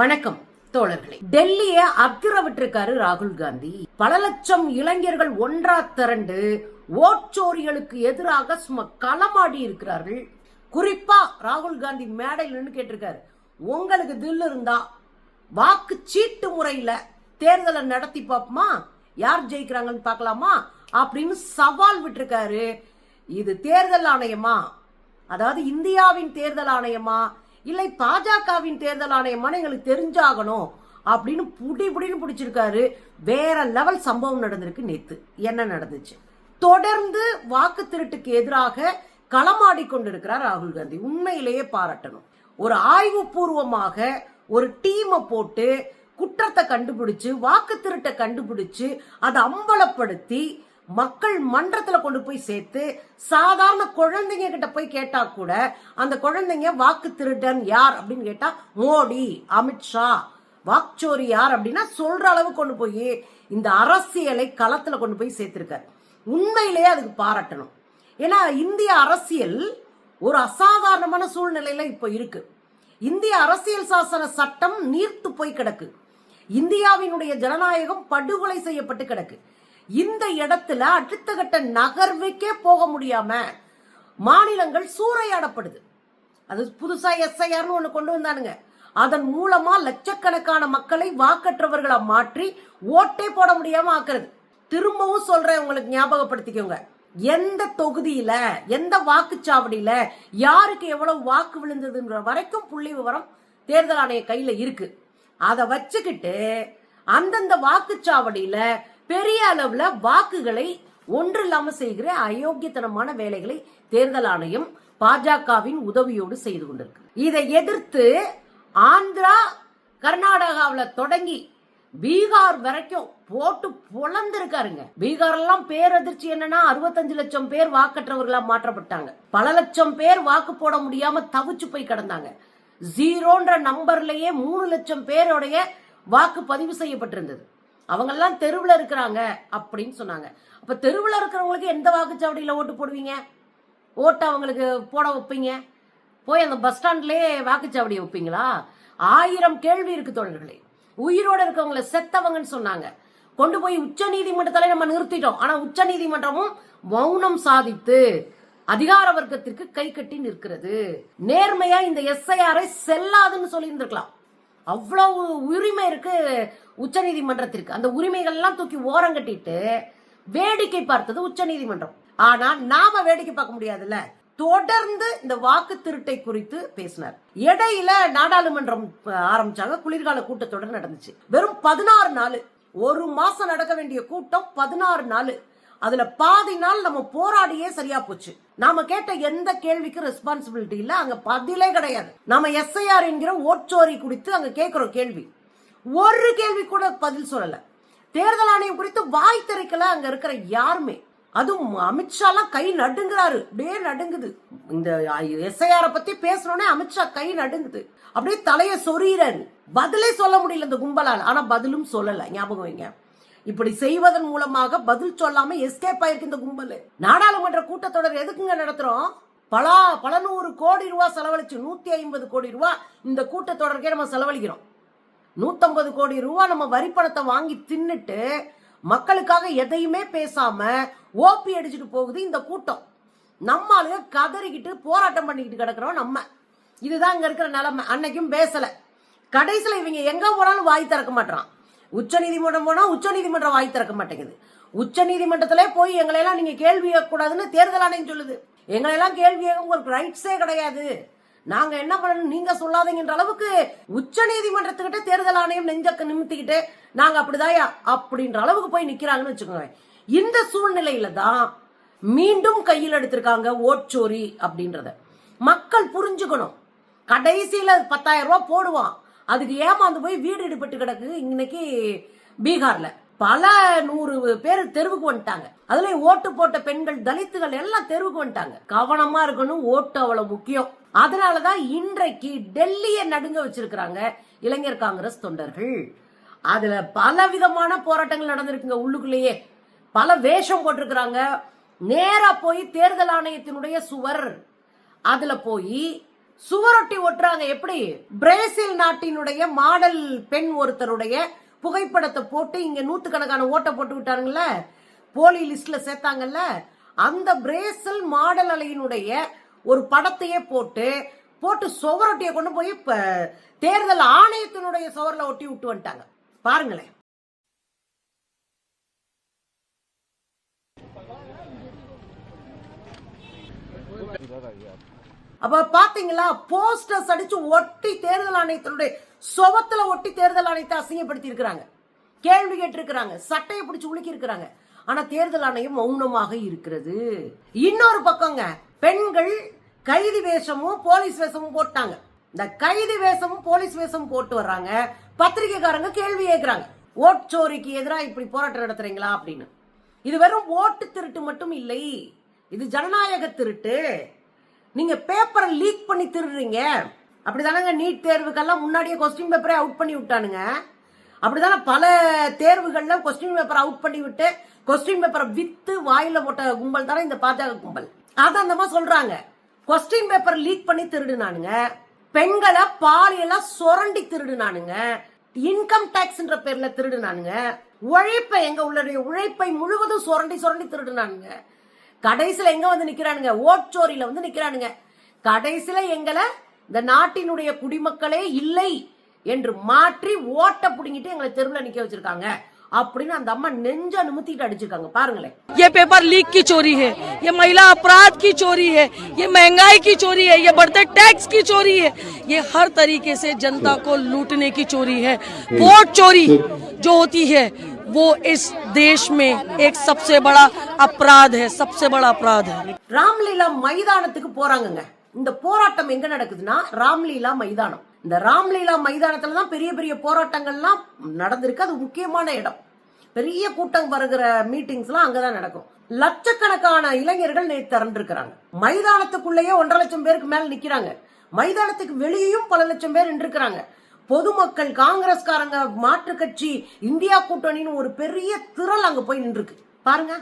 வணக்கம் தோழர்களே. டெல்லிய அக்கிர விட்டிருக்காரு ராகுல் காந்தி. பல லட்சம் இளைஞர்கள் ஒன்றா திரண்டு ஓட்சோரிகளுக்கு எதிராக சும்மா களமாடி இருக்கிறார்கள். குறிப்பா ராகுல் காந்தி மேடையில் நின்று கேட்டிருக்காரு, உங்களுக்கு தில் இருந்தா வாக்கு சீட்டு முறையில தேர்தலை நடத்தி பார்ப்போமா, யார் ஜெயிக்கிறாங்கன்னு பார்க்கலாமா அப்படின்னு சவால் விட்டிருக்காரு. இது தேர்தல் ஆணையமா, அதாவது இந்தியாவின் தேர்தல் ஆணையமா இல்லை பாஜகவின் தேர்தல் ஆணையமான எங்களுக்கு தெரிஞ்சாகணும் அப்படின்னு புடின்னு பிடிச்சிருக்காரு. வேற லெவல் சம்பவம் நடந்திருக்கு. நேத்து என்ன நடந்துச்சு? தொடர்ந்து வாக்கு திருட்டுக்கு எதிராக களமாடி கொண்டிருக்கிறார் ராகுல் காந்தி. உண்மையிலேயே பாராட்டணும். ஒரு ஆய்வு பூர்வமாக ஒரு டீமை போட்டு குற்றத்தை கண்டுபிடிச்சு வாக்கு திருட்டை கண்டுபிடிச்சு அதை அம்பலப்படுத்தி மக்கள் மன்றத்துல கொண்டு போய் சேர்த்து சாதாரண குழந்தைங்க கிட்ட போய் கேட்டா கூட அந்த குழந்தைங்க வாக்கு திருடன் யார் அப்படின்னு கேட்டா மோடி, அமித்ஷா, வாக்சோரி யார் அப்படின்னா சொல்ற அளவு கொண்டு போய் இந்த அரசியலை களத்துல கொண்டு போய் சேர்த்திருக்காரு. உண்மையிலேயே அதுக்கு பாராட்டணும். ஏன்னா இந்திய அரசியல் ஒரு அசாதாரணமான சூழ்நிலையில இப்ப இருக்கு. இந்திய அரசியல் சாசன சட்டம் நீர்த்து போய் கிடக்கு. இந்தியாவினுடைய ஜனநாயகம் படுகொலை செய்யப்பட்டு கிடக்கு. இந்த இடத்துல அடுத்த கட்ட நகர்வுக்கே போக முடியாம மாநிலங்கள் சூறையாடப்படுது. அது புதுசா எஸ்ஐஆர்னு ஒண்ணு கொண்டு வந்தானுங்க. அதன் மூலமா லட்சக்கணக்கான மக்களை வாக்கற்றவர்களை மாற்றி ஓட்டே போட முடியாம ஆக்குறது. திரும்பவும் சொல்றேன், உங்களுக்கு ஞாபகப்படுத்திக்கோங்க, எந்த தொகுதியில எந்த வாக்குச்சாவடியில யாருக்கு எவ்வளவு வாக்கு விழுந்ததுன்ற வரைக்கும் புள்ளி விவரம் தேர்தல் ஆணைய கையில இருக்கு. அதை வச்சுக்கிட்டு அந்தந்த வாக்குச்சாவடியில பெரிய அளவுல வாக்குகளை ஒன்றில்லாம செய்கிற அயோக்கியத்தனமான வேலைகளை தேர்தல் ஆணையம் பாஜகவின் உதவியோடு செய்து கொண்டிருக்கு. இதை எதிர்த்து ஆந்திரா, கர்நாடகாவில் தொடங்கி பீகார் வரைக்கும் போட்டு பொழந்திருக்காருங்க. பீகார் எல்லாம் பேரதிர்ச்சி என்னன்னா 65 லட்சம் பேர் வாக்கற்றவர்களா மாற்றப்பட்டாங்க. பல லட்சம் பேர் வாக்கு போட முடியாம தவிச்சு போய் கிடந்தாங்க. ஜீரோன்ற நம்பர்லயே 3 லட்சம் பேருடைய வாக்கு பதிவு செய்யப்பட்டிருந்தது. அவங்க எல்லாம் தெருவில் இருக்கிறாங்க அப்படின்னு சொன்னாங்க. அப்ப தெருவில் இருக்கிறவங்களுக்கு எந்த வாக்குச்சாவடியில ஓட்டு போடுவீங்க? ஓட்டு அவங்களுக்கு போட வைப்பீங்க? போய் அந்த பஸ் ஸ்டாண்ட்லயே வாக்குச்சாவடியை வைப்பீங்களா? 1000 கேள்வி இருக்கு தோழர்களே. உயிரோட இருக்கவங்களை செத்தவங்கன்னு சொன்னாங்க. கொண்டு போய் உச்ச நீதிமன்றத்தில நம்ம நிறுத்திட்டோம். ஆனா உச்ச நீதிமன்றமும் மௌனம் சாதித்து அதிகார வர்க்கத்திற்கு கை கட்டி நிற்கிறது. நேர்மையா இந்த எஸ்ஐஆரை செல்லாதுன்னு சொல்லி இருந்திருக்கலாம். அவ்வளவு உரிமை இருக்கு உச்ச நீதிமன்றத்திற்கு. அந்த உரிமைகள் எல்லாம் தூக்கி ஓரம் கட்டிட்டு வேடிக்கை பார்த்தது உச்ச நீதிமன்றம். ஆனா நாம வேடிக்கை பார்க்க முடியாதுல்ல. தொடர்ந்து இந்த வாக்கு திருட்டை குறித்து பேசினார். இடையில நாடாளுமன்றம் ஆரம்பிச்சாங்க. குளிர்கால கூட்டத்தொடர் நடந்துச்சு. வெறும் 16 நாள், ஒரு மாசம் நடக்க வேண்டிய கூட்டம் 16 நாள். அதுல பாதி நாள் நம்ம போராடியே சரியா போச்சு. நாம கேட்ட எந்த கேள்விக்கு ரெஸ்பான்சிபிலிட்டி இல்ல, அங்க பதிலே கிடையாது. நாம எஸ்ஐஆர் என்கிற ஓட்சோரி குறித்து அங்க கேட்கிறோம் கேள்வி. ஒரு கேள்வி கூட பதில் சொல்லல. தேர்தல் ஆணையம் குறித்து வாய் திறக்கல அங்க இருக்கிற யாருமே. அதுவும் அமித்ஷா எல்லாம் கை நடுங்குறாரு, அப்படியே நடுங்குது. இந்த எஸ்ஐஆர் பத்தி பேசணும்னே அமித்ஷா கை நடுங்குது, அப்படியே தலைய சொறிறாரு. பதிலே சொல்ல முடியல இந்த கும்பலால். ஆனா பதிலும் சொல்லல. ஞாபகம் வைங்க, இப்படி செய்வதன் மூலமாக பதில் சொல்லாம எஸ்கேப் ஆயிருக்கு இந்த கும்பல். நாடாளுமன்ற கூட்டத்தொடர் எதுக்குங்க நடத்துறோம்? பல 100 கோடி ரூபாய் செலவழிச்சு 150 கோடி ரூபாய் இந்த கூட்டத்தொடருக்கே நம்ம செலவழிக்கிறோம். 150 கோடி ரூபாய் நம்ம வரி பணத்தை வாங்கி தின்னுட்டு மக்களுக்காக எதையுமே பேசாம ஓபி அடிச்சுட்டு போகுது இந்த கூட்டம். நம்ம ஆளுங்க கதறிக்கிட்டு போராட்டம் பண்ணிக்கிட்டு கிடக்குறோம் நம்ம. இதுதான் இங்க இருக்கிற நிலைமை. அன்னைக்கும் பேசல. கடைசியில இவங்க எங்க போனாலும் வாய் திறக்க மாட்டான். உச்ச நீதிமன்றம் போனா உச்ச நீதிமன்றம் வாய் திறக்க மாட்டேங்குது. உச்ச நீதிமன்றத்திலே போய் எங்களை எல்லாம் நீங்க கேள்வி கேட்கக்கூடாதுன்னு தேர்தல் ஆணையம் சொல்லுது. எங்களை எல்லாம் கேள்வி கேட்க உங்களுக்கு ரைட்ஸே கிடையாது, நாங்க என்ன பண்ணணும் நீங்க சொல்லாதீங்கன்ற அளவுக்கு உச்ச நீதிமன்றத்துக்கிட்ட தேர்தல் ஆணையம் நெஞ்சக்க நிமித்திக்கிட்டு நாங்க அப்படிதாயா அப்படின்ற அளவுக்கு போய் நிக்கிறாங்கன்னு வச்சுக்கோங்க. இந்த சூழ்நிலையில தான் மீண்டும் கையில் எடுத்திருக்காங்க ஓட்சோரி அப்படின்றத. மக்கள் புரிஞ்சுக்கணும். கடைசியில 10,000 ரூபாய் போடுவான், அதுக்கு ஏமாந்து போய் வீடு இடிபட்டு கிடக்கு. இன்னைக்கு பீகார்ல பல 100 பேர் தெருவுக்கு வந்துட்டாங்க. அதுல ஓட்டு போட்ட பெண்கள், தலித்துகள் எல்லாம் தெருவுக்கு வந்துட்டாங்க. கவனமா இருக்கணும், ஓட்டு அவ்வளவு முக்கியம். அதனாலதான் இன்றைக்கு டெல்லியை நடுங்க வச்சிருக்கிறாங்க இளைஞர் காங்கிரஸ் தொண்டர்கள். அதுல பல விதமான போராட்டங்கள் நடந்திருக்குங்க. உள்ளுக்குள்ளேயே பல வேஷம் போட்டிருக்கிறாங்க. நேரா போய் தேர்தல் ஆணையத்தினுடைய சுவர் அதுல போய் சுவரொட்டி ஒட்டுறாங்க. எப்படி? பிரேசில் நாட்டினுடைய மாடல் பெண் ஒருத்தருடைய புகைப்படத்தை போட்டு இங்க நூத்துக்கணக்கான ஓட்டை போட்டு விட்டாருங்கல்ல, போலி லிஸ்ட்ல சேர்த்தாங்கல்ல, அந்த பிரேசில் மாடல் அலையினுடைய ஒரு படத்தையே போட்டு சுவரொட்டியை கொண்டு போய் தேர்தல் ஆணையத்தினுடைய சுவர்ல ஒட்டி விட்டு வந்துட்டாங்க. பாருங்களேன். அப்ப பாத்தீங்களா, போஸ்டர்ஸ் அடிச்சு ஒட்டி தேர்தல் ஆணையத்தினுடைய சுவத்துல ஒட்டி தேர்தல் ஆணையத்தை அசிங்கப்படுத்தி இருக்கிறாங்க, கேள்வி கேட்டு இருக்கிறாங்க, சட்டையை பிடிச்சு உலுக்கி இருக்கிறாங்க. ஆனா தேர்தல் ஆணையம் மௌனமாக இருக்கிறது. இன்னொரு பக்கங்க, பெண்கள் கைதி வேஷமும் போலீஸ் வேஷமும் போட்டாங்க. இந்த கைதி வேஷமும் போலீஸ் வேஷமும் போட்டு வர்றாங்க. பத்திரிகைக்காரங்க கேள்வி கேட்கிறாங்க, ஓட்சோரிக்கு எதிராக இப்படி போராட்டம் நடத்துறீங்களா அப்படின்னு. இது வெறும் ஓட்டு திருட்டு மட்டும் இல்லை, இது ஜனநாயக திருட்டு. நீங்க பேப்பரை லீக் பண்ணி திருடுறீங்க. அப்படிதானங்க நீட் தேர்வுக்கெல்லாம் முன்னாடியே கொஸ்டின் பேப்பரை அவுட் பண்ணி விட்டானுங்க. அப்படிதானே பல தேர்வுகள்ல கொஸ்டின் பேப்பர் அவுட் பண்ணி விட்டு கொஸ்டின் பேப்பரை வித்து வாயில போட்ட கும்பல் தானே இந்த பாஜக கும்பல். அதான் அந்த மாதிரி சொல்றாங்க, கொஸ்டின் பேப்பர் லீக் பண்ணி திருடுனானுங்க, பெண்களை பாலியெல்லாம் சுரண்டி திருடுனானுங்க, இன்கம் டாக்ஸ்ன்ற பேர்ல திருடுனானுங்க, உழைப்பை எங்களுடைய உழைப்பை முழுவதும் சுரண்டி சுரண்டி திருடுனானுங்க. கடைசியில எங்க வந்து நிக்கிறானுங்க, ஓட்சோரியில வந்து நிக்கிறானுங்க. கடைசியில எங்களை இந்த நாட்டினுடைய குடிமக்களே இல்லை என்று மாற்றி ஓட்ட புடுங்கிட்டு எங்களை தெருவில் நிக்க வச்சிருக்காங்க அப்படின்னு அந்த அம்மா நெஞ்ச நிமித்திட்டு அடிச்சிருக்காங்க. பாருங்களேன். ये पेपर लीक की चोरी है, ये महिला अपराध की चोरी है, ये महंगाई की चोरी है, ये बढ़ते टैक्स की चोरी है, ये हर तरीके से जनता को लूटने की चोरी है। वोट चोरी जो होती है वो इस देश में एक सबसे बड़ा अपराध है, सबसे बड़ा अपराध है। ராம்லீலா மைதானத்துக்கு போறாங்க. இந்த போராட்டம் எங்க நடக்குதுன்னா ராம்லீலா மைதானம். இந்த ராம்லீலா மைதானத்துல தான் பெரிய பெரிய போராட்டங்கள்லாம் நடந்திருக்கு. அது முக்கியமான இடம். பெரிய கூட்டம் வருகிற மீட்டிங்ஸ் எல்லாம் அங்கதான் நடக்கும். லட்சக்கணக்கான இளைஞர்கள் நேற்று திரண்டிருக்கிறாங்க. மைதானத்துக்குள்ளேயே 1.5 லட்சம் பேருக்கு மேல நிக்கிறாங்க. மைதானத்துக்கு வெளியேயும் பல லட்சம் பேர் நின்றுக்கிறாங்க. பொதுமக்கள், காங்கிரஸ்காரங்க, மாற்று கட்சி, இந்தியா கூட்டணின்னு ஒரு பெரிய திரள் அங்க போய் நின்றுருக்கு. பாருங்க.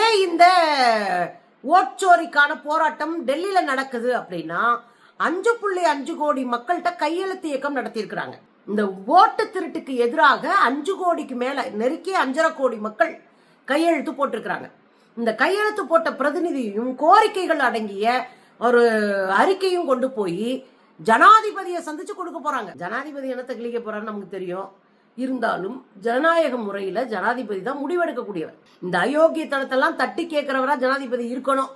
ஏன் இந்த ஓட்சோரிக்கான போராட்டம் டெல்லியில நடக்குது அப்படின்னா 5.5 கோடி மக்கள்கிட்ட கையெழுத்து இயக்கம் நடத்தி இருக்கிறாங்க. இந்த ஓட்டு திருட்டுக்கு எதிராக 5 கோடிக்கு மேல நெருக்கி 5.5 கோடி மக்கள் கையெழுத்து போட்டிருக்கிறாங்க. இந்த கையெழுத்து போட்ட பிரதிநிதியும் கோரிக்கைகள் அடங்கிய ஒரு அறிக்கையும் கொண்டு போய் ஜனாதிபதியை சந்திச்சு கொடுக்க போறாங்க. ஜனாதிபதி என்னத்தை கிளிக்க போறான்னு நமக்கு தெரியும். இருந்தாலும் ஜனநாயக முறையில ஜனாதிபதி தான் முடிவெடுக்கக்கூடியவர். இந்த அயோக்கிய தளத்தெல்லாம் தட்டி கேட்கிறவரா ஜனாதிபதி இருக்கணும்.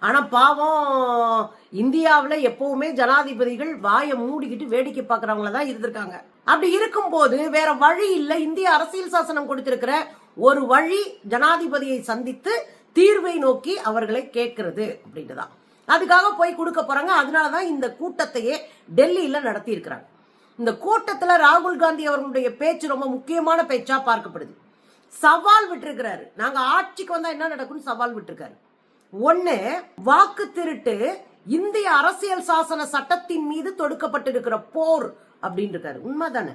ஆனா பாவம், இந்தியாவில எப்பவுமே ஜனாதிபதிகள் வாயை மூடிக்கிட்டு வேடிக்கை பார்க்கறவங்கள தான் இருந்திருக்காங்க. அப்படி இருக்கும் போது வேற வழி இல்ல. இந்திய அரசியல் சாசனம் கொடுத்திருக்கிற ஒரு வழி ஜனாதிபதியை சந்தித்து தீர்வை நோக்கி அவர்களை கேட்கிறது அப்படின்ட்டுதான். அதுக்காக போய் கொடுக்க போறாங்க. அதனாலதான் இந்த கூட்டத்தையே டெல்லியில நடத்தி இருக்கிறாங்க. இந்த கூட்டத்துல ராகுல் காந்தி அவர்களுடைய பேச்சு ரொம்ப முக்கியமான பேச்சா பார்க்கப்படுது. சவால் விட்டுருக்கிறாரு, நாங்க ஆட்சிக்கு வந்தா என்ன நடக்கும்னு சவால் விட்டுருக்காரு. ஒண்ணு, வாக்கு திருட்டு இந்திய அரசியல் சாசன சட்டத்தின் மீது தொடுக்கப்பட்டிருக்கிற போர் அப்படின்னு இருக்காரு. உண்மைதானே?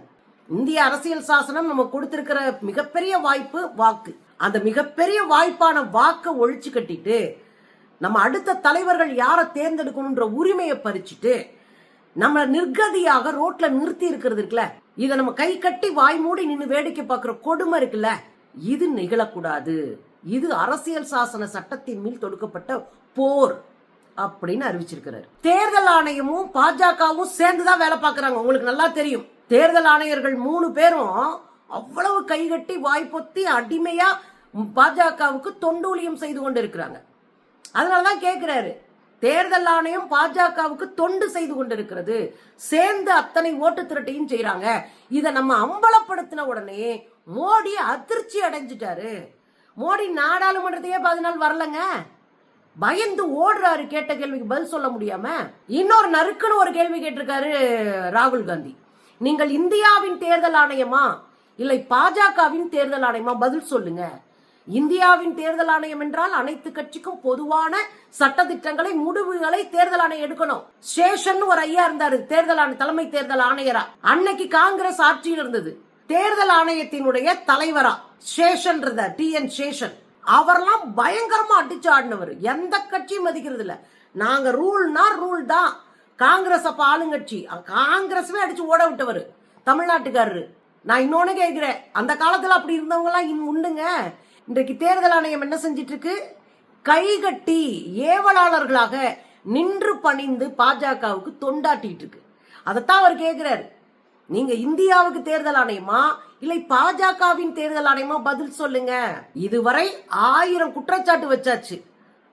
இந்திய அரசியல் சாசனம் நம்ம கொடுத்திருக்கிற மிகப்பெரிய வாய்ப்பு வாக்கு. அந்த மிகப்பெரிய வாய்ப்பான வாக்கை ஒழிச்சு கட்டிட்டு நம்ம அடுத்த தலைவர்கள் யாரை தேர்ந்தெடுக்கணும்ன்ற உரிமையை பறிச்சுட்டு நம்ம நிர்கதியாக ரோட்ல நிறுத்தி இருக்கிறது இருக்குல்ல, இதை நம்ம கை கட்டி வாய் மூடி நின்று வேடிக்கை பார்க்கிற கொடுமை இருக்குல்ல, இது நிகழக்கூடாது. இது அரசியல் சாசன சட்டத்தின் மேல் தொடுக்கப்பட்ட போர் அப்படின்னு அறிவிச்சிருக்கிறார். தேர்தல் ஆணையமும் பாஜகவும் சேர்ந்துதான் வேலை பார்க்கறாங்க. உங்களுக்கு நல்லா தெரியும். தேர்தல் ஆணையர்கள் 3 பேரும் அவ்வளவு கைகட்டி வாய்ப்பொத்தி அடிமையா பாஜகவுக்கு தொண்டூழியம் செய்து கொண்டு இருக்கிறாங்க. அதனாலதான் கேட்கிறாரு, தேர்தல் ஆணையம் பாஜகவுக்கு தொண்டு செய்து கொண்டிருக்கிறது, சேர்ந்து அத்தனை ஓட்டு திரட்டையும் செய்யறாங்க. இதை நம்ம அம்பலப்படுத்தின உடனே மோடி அதிர்ச்சி அடைஞ்சிட்டாரு. மோடி நாடாளுமன்றத்தையே 10 நாள் வரலங்க, பயந்து ஓடுறாரு. கேட்ட கேள்விக்கு பதில் சொல்ல முடியாம இன்னொரு நறுக்குன்னு ஒரு கேள்வி கேட்டிருக்காரு ராகுல் காந்தி. நீங்கள் இந்தியாவின் தேர்தல் ஆணையமா இல்லை பாஜகவின் தேர்தல் ஆணையமா? பதில் சொல்லுங்க. இந்தியாவின் தேர்தல் ஆணையம் என்றால் அனைத்து கட்சிக்கும் பொதுவான சட்டதிட்டங்களை முடிவுகளை தேர்தல் ஆணையம் எடுக்கணும். சேஷன் ஒரு ஐயா இருந்தாரு தலைமை தேர்தல் ஆணையரா. அன்னைக்கு காங்கிரஸ் ஆட்சியில் இருந்தது. தேர்தல் ஆணையத்தினுடைய தலைவரா சேஷன் TN சேஷன். அவரெல்லாம் பயங்கரமா அடிச்சு ஆடினவர். எந்த கட்சியும் மதிக்கிறது இல்ல. நாங்க ரூல்னா ரூல் தான். காங்கிரஸ் அப்ப ஆளுங்கட்சி, காங்கிரஸ்வே அடிச்சு ஓட விட்டவர் தமிழ்நாட்டுக்காரரு. நான் இன்னொன்னு கேட்கிறேன், அந்த காலத்துல அப்படி இருந்தவங்க எல்லாம் உண்டுங்க. இன்றைக்கு தேர்தல் ஆணையம் என்ன செஞ்சிட்டு இருக்கு? கைகட்டி ஏவலாளர்களாக நின்று பணிந்து பாஜகவுக்கு தொண்டாட்டிட்டு இருக்கு. அதைத்தான் அவர் கேட்கிறாரு. நீங்க இந்தியாவுக்கு தேர்தல் ஆணையமா இல்லை பாஜகவின் தேர்தல் ஆணையமா? பதில் சொல்லுங்க. இதுவரை 1000 குற்றச்சாட்டு வச்சாச்சு,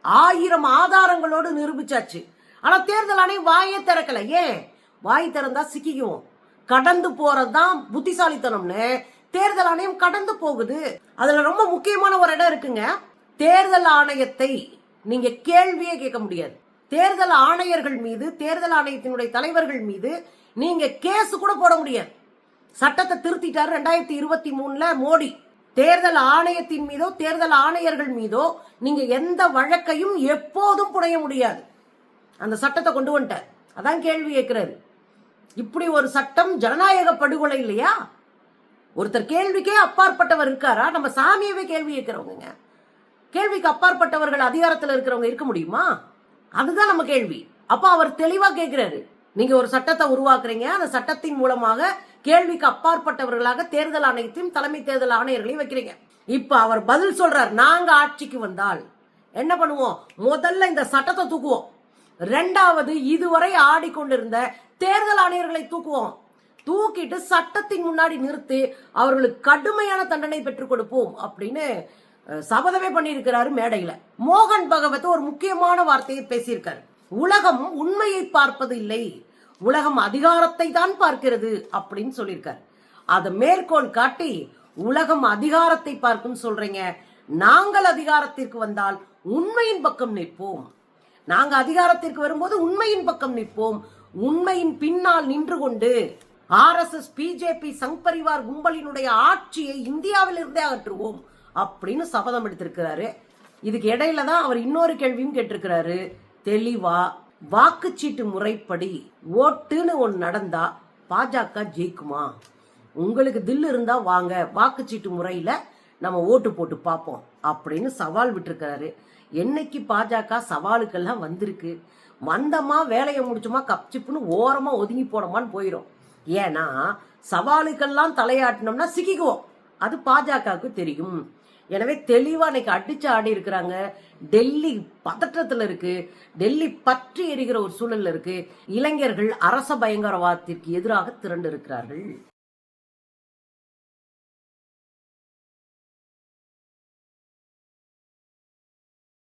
1000 ஆதாரங்களோடு நிரூபிச்சாச்சு. ஆனா தேர்தல் ஆணையம் வாயே திறக்கல. ஏன்? வாய் திறந்தா சிக்கிக்குவோம், கடந்து போறதுதான் புத்திசாலித்தனம்னு தேர்தல் ஆணையம் கடந்து போகுது. அதுல ரொம்ப முக்கியமான ஒரு இடம் இருக்குங்க. தேர்தல் ஆணையத்தை நீங்க கேள்வியே கேட்க முடியாது. தேர்தல் ஆணையர்கள் மீது, தேர்தல் ஆணையத்தினுடைய தலைவர்கள் மீது நீங்க கேஸ் கூட போட முடியாது. சட்டத்தை திருத்திட்டாரு 2023 மோடி. தேர்தல் ஆணையத்தின் மீதோ தேர்தல் ஆணையர்கள் மீதோ நீங்க எந்த வழக்கையும் எப்போதும் புனைய முடியாது. அந்த சட்டத்தை கொண்டு வந்துட்டார். அதான் கேள்வி கேட்கிறாரு. இப்படி ஒரு சட்டம் ஜனநாயக படுகொலை இல்லையா? ஒருத்தர் கேள்விக்கே அப்பாற்பட்டவர் இருக்காரா? நம்ம சாமியவே கேள்வி கேட்கிறவங்க. கேள்விக்கு அப்பாற்பட்டவர்கள் அதிகாரத்தில் இருக்கிறவங்க இருக்க முடியுமா? அதுதான் நம்ம கேள்வி. அப்ப அவர் தெளிவா கேட்கிறாரு, நீங்க ஒரு சட்டத்தை உருவாக்குறீங்க, அந்த சட்டத்தின் மூலமாக கேள்விக்கு அப்பாற்பட்டவர்களாக தேர்தல் ஆணையத்தையும் தலைமை தேர்தல் ஆணையர்களையும் வைக்கிறீங்க. இப்ப அவர் பதில் சொல்றார், நாங்க ஆட்சிக்கு வந்தால் என்ன பண்ணுவோம்? முதல்ல இந்த சட்டத்தை தூக்குவோம். 2வது, இதுவரை ஆடிக்கொண்டிருந்த தேர்தல் ஆணையர்களை தூக்குவோம். தூக்கிட்டு சட்டத்தின் முன்னாடி நிறுத்தி அவர்களுக்கு கடுமையான தண்டனை பெற்றுக் கொடுப்போம் அப்படின்னு சபதமே பண்ணியிருக்கிறாரு மேடையில. மோகன் பகவத் ஒரு முக்கியமான வார்த்தையை பேசியிருக்காரு. உலகம் உண்மையை பார்ப்பது இல்லை, உலகம் அதிகாரத்தை தான் பார்க்கிறது அப்படின்னு சொல்லியிருக்காரு. அதை மேற்கோள் காட்டி உலகம் அதிகாரத்தை பார்க்கும் சொல்றீங்க, நாங்கள் அதிகாரத்திற்கு வந்தால் உண்மையின் பக்கம் நிற்போம். நாங்க அதிகாரத்திற்கு வரும்போது உண்மையின் பக்கம் நிற்போம். உண்மையின் பின்னால் நின்று கொண்டு RSS BJP சங் பரிவார் கும்பலினுடைய ஆட்சியை இந்தியாவில் இருந்தே அகற்றுவோம் அப்படின்னு சபதம் எடுத்திருக்கிறாரு. இதுக்கு இடையில தான் அவர் இன்னொரு கேள்வியும் கேட்டிருக்கிறாரு. தெளிவா, வாக்குச்சீட்டு முறைப்படி ஓட்டுன்னு ஒன்று நடந்தா பாஜக ஜெயிக்குமா? உங்களுக்கு தில் இருந்தா வாங்க, வாக்குச்சீட்டு முறையில நம்ம ஓட்டு போட்டு பார்ப்போம் அப்படின்னு சவால் விட்டுருக்கிறாரு. என்னைக்கு பாஜக சவாலுக்கெல்லாம் வந்திருக்கு, வந்தமா வேலையை முடிச்சுமா கப்சிப்புன்னு ஓரமா ஒதுங்கி போனோமான்னு போயிடும். ஏன்னா சவாலுக்கெல்லாம் தலையாட்டினோம்னா சிக்கிக்குவோம். அது பாஜகவுக்கு தெரியும். எனவே தெளிவா இன்னைக்கு அடிச்சு ஆடி இருக்கிறாங்க. டெல்லி பதற்றத்துல இருக்கு, டெல்லி பற்றி எரிகிற ஒரு சூழல்ல இருக்கு. இளைஞர்கள் அரச பயங்கரவாதத்திற்கு எதிராக திரண்டு இருக்கிறார்கள்.